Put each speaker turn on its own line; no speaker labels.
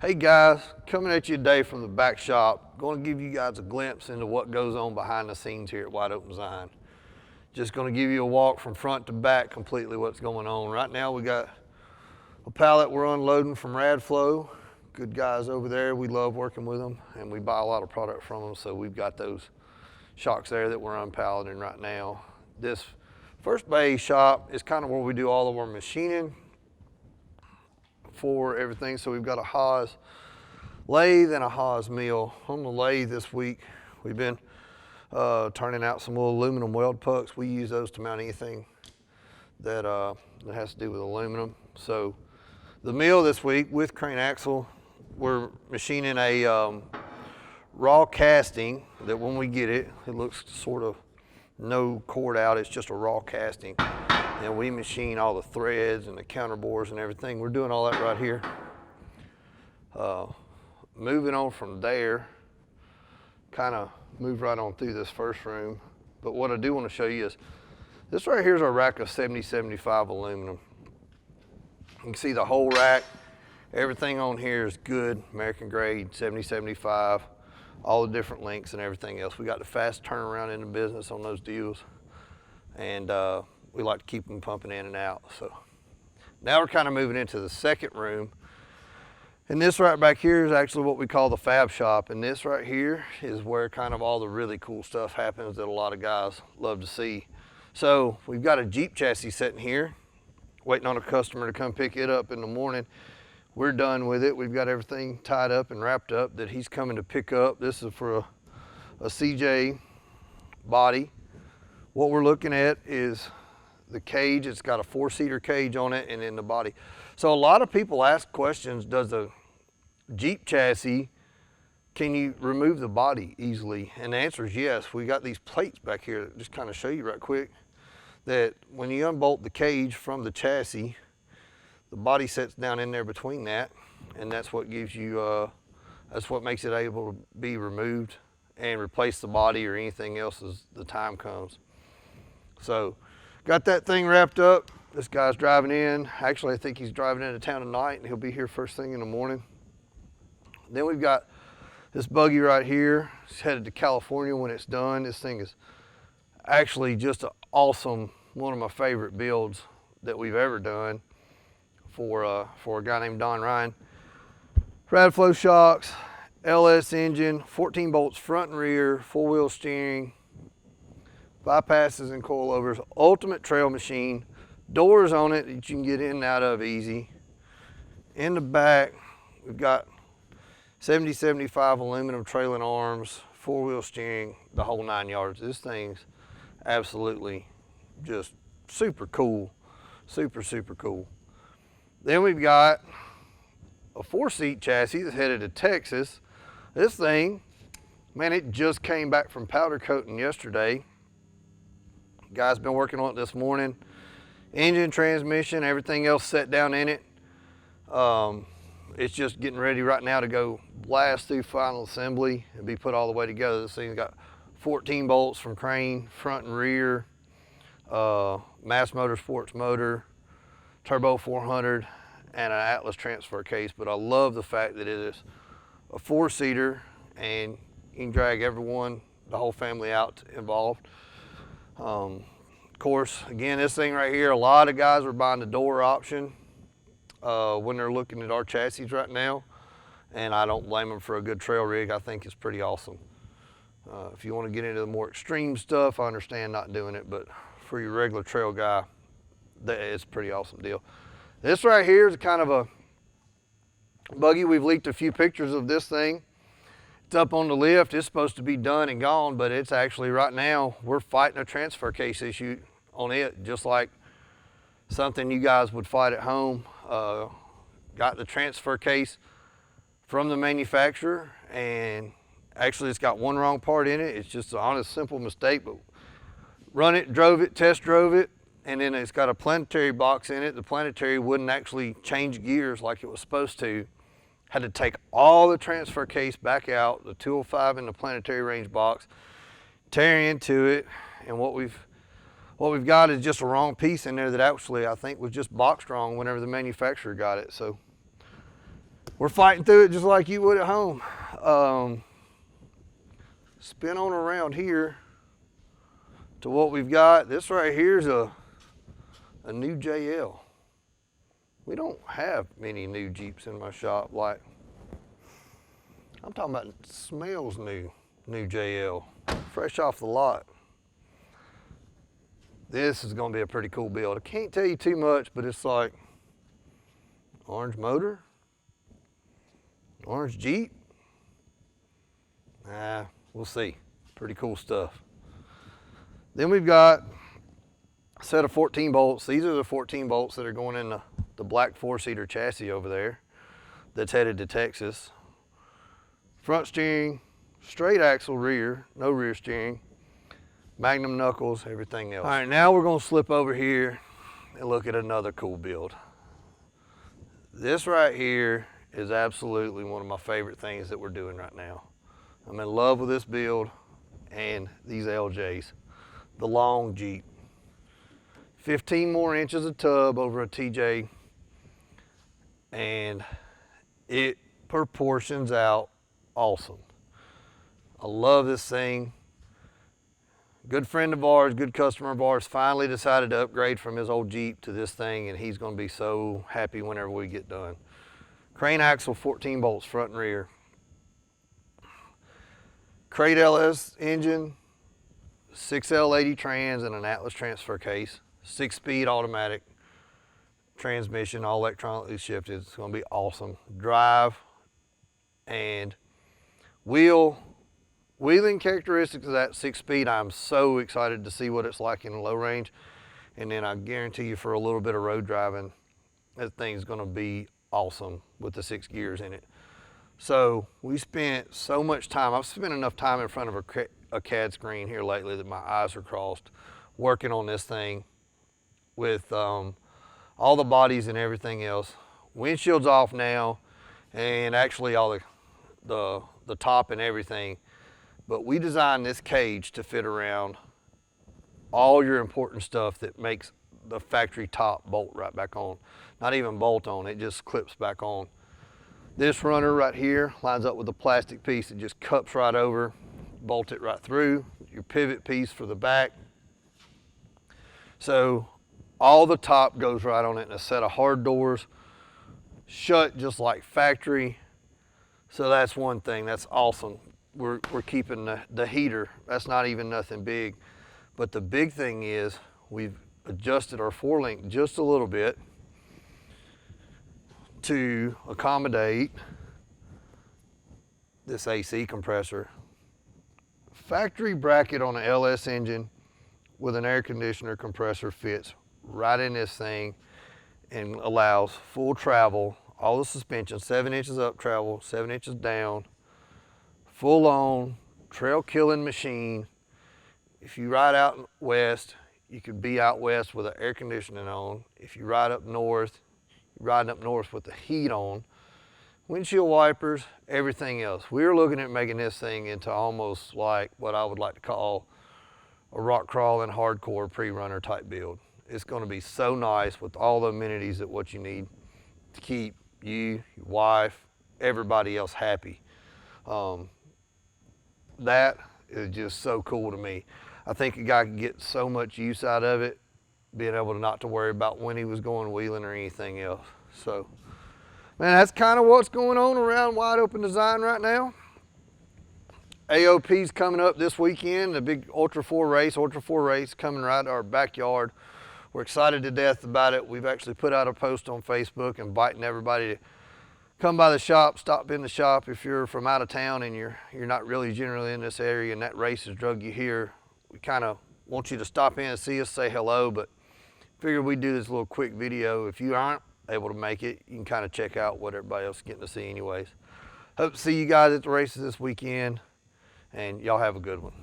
Hey guys, coming at you today from the back shop. Going to give you guys a glimpse into what goes on behind the scenes here at Wide Open Design. Just going to give you a walk from front to back completely what's going on. Right now we got a pallet we're unloading from Radflow. Good guys over there, we love working with them and we buy a lot of product from them, so we've got those shocks there that we're unpalleting right now. This first bay shop is kind of where we do all of our machining for everything. So we've got a Haas lathe and a Haas mill. On the lathe this week, we've been turning out some little aluminum weld pucks. We use those to mount anything that has to do with aluminum. So the mill this week with crane axle, we're machining a raw casting that when we get it, it looks sort of no cord out, it's just a raw casting. And we machine all the threads and the counterbores and everything. We're doing all that right here. Moving on from there, kind of move right on through this first room. But what I do want to show you is, this right here is our rack of 7075 aluminum. You can see the whole rack. Everything on here is good, American grade, 7075, all the different links and everything else. We got the fast turnaround in the business on those deals. And we like to keep them pumping in and out. So now we're kind of moving into the second room. And this right back here is actually what we call the fab shop. And this right here is where kind of all the really cool stuff happens that a lot of guys love to see. So we've got a Jeep chassis sitting here, waiting on a customer to come pick it up in the morning. We're done with it. We've got everything tied up and wrapped up that he's coming to pick up. This is for a CJ body. What we're looking at is the cage. It's got a 4-seater cage on it and in the body. So a lot of people ask questions, does a Jeep chassis, can you remove the body easily? And the answer is yes. We got these plates back here that just kind of show you right quick that when you unbolt the cage from the chassis, the body sets down in there between that, and that's what gives you, that's what makes it able to be removed and replace the body or anything else as the time comes. So got that thing wrapped up. This guy's driving in. Actually, I think he's driving into town tonight and he'll be here first thing in the morning. Then we've got this buggy right here. It's headed to California when it's done. This thing is actually just an awesome, one of my favorite builds that we've ever done for a guy named Don Ryan. Radflow shocks, LS engine, 14 bolts front and rear, 4-wheel steering, bypasses and coilovers, ultimate trail machine, doors on it that you can get in and out of easy. In the back, we've got 7075 aluminum trailing arms, 4-wheel steering, the whole 9 yards. This thing's absolutely just super cool, super cool. Then we've got a 4-seat chassis that's headed to Texas. This thing, man, it just came back from powder coating yesterday. Guy's been working on it this morning. Engine, transmission, everything else set down in it. It's just getting ready right now to go blast through final assembly and be put all the way together. This thing's got 14 bolts from crane, front and rear, Mass Motorsports motor, turbo 400, and an Atlas transfer case. But I love the fact that it is a 4-seater and you can drag everyone, the whole family out involved. Of course, again, this thing right here, a lot of guys are buying the door option when they're looking at our chassis right now, and I don't blame them for a good trail rig. I think it's pretty awesome. If you want to get into the more extreme stuff, I understand not doing it, but for your regular trail guy, it's a pretty awesome deal. This right here is kind of a buggy. We've leaked a few pictures of this thing. It's up on the lift. It's supposed to be done and gone, but it's actually right now, we're fighting a transfer case issue on it, just like something you guys would fight at home. Got the transfer case from the manufacturer, and actually it's got one wrong part in it. It's just an honest, simple mistake, but run it, drove it, test drove it, and then it's got a planetary box in it. The planetary wouldn't actually change gears like it was supposed to. Had to take all the transfer case back out, the 205 in the planetary range box, tear into it, and what we've got is just a wrong piece in there that actually I think was just boxed wrong whenever the manufacturer got it. So We're fighting through it just like you would at home. Spin on around here to what we've got. This right here is a new JL. We don't have many new Jeeps in my shop. Like, I'm talking about smells new JL, fresh off the lot. This is gonna be a pretty cool build. I can't tell you too much, but it's like orange motor, orange Jeep. We'll see. Pretty cool stuff. Then we've got a set of 14 bolts. These are the 14 bolts that are going in the black 4-seater chassis over there that's headed to Texas. Front steering, straight axle rear, no rear steering, magnum knuckles, everything else. All right, now we're gonna slip over here and look at another cool build. This right here is absolutely one of my favorite things that we're doing right now. I'm in love with this build and these LJs, the long Jeep. 15 more inches of tub over a TJ, and it proportions out awesome. I love this thing. Good friend of ours, good customer of ours, finally decided to upgrade from his old Jeep to this thing, and he's gonna be so happy whenever we get done. Crane axle, 14 bolts, front and rear. Crate LS engine, 6L80 trans and an Atlas transfer case, 6-speed automatic transmission, all electronically shifted. It's gonna be awesome. Drive and wheeling characteristics of that 6-speed, I'm so excited to see what it's like in low range. And then I guarantee you for a little bit of road driving, that thing's gonna be awesome with the 6 gears in it. So we spent so much time, I've spent enough time in front of a CAD screen here lately that my eyes are crossed, working on this thing with all the bodies and everything else. Windshield's off now, and actually all the top and everything. But we designed this cage to fit around all your important stuff that makes the factory top bolt right back on. Not even bolt on, it just clips back on. This runner right here lines up with the plastic piece. It just cups right over, bolt it right through. Your pivot piece for the back. So all the top goes right on it, and a set of hard doors, shut just like factory. So that's one thing, that's awesome. We're keeping the heater, that's not even nothing big. But the big thing is we've adjusted our 4-link just a little bit to accommodate this AC compressor. Factory bracket on an LS engine with an air conditioner compressor fits right in this thing and allows full travel, all the suspension, 7 inches up travel, 7 inches down, full on, trail killing machine. If you ride out west, you could be out west with the air conditioning on. If you ride up north, you're riding up north with the heat on. Windshield wipers, everything else. We're looking at making this thing into almost like what I would like to call a rock crawling hardcore pre-runner type build. It's gonna be so nice with all the amenities that what you need to keep you, your wife, everybody else happy. That is just so cool to me. I think a guy could get so much use out of it, being able to not to worry about when he was going wheeling or anything else. So, man, that's kind of what's going on around Wide Open Design right now. AOP's coming up this weekend, the big Ultra 4 race coming right to our backyard. We're excited to death about it. We've actually put out a post on Facebook inviting everybody to come by the shop, stop in the shop. If you're from out of town and you're not really generally in this area and that race has drug you here, we kind of want you to stop in and see us, say hello, but figured we'd do this little quick video. If you aren't able to make it, you can kind of check out what everybody else is getting to see anyways. Hope to see you guys at the races this weekend, and y'all have a good one.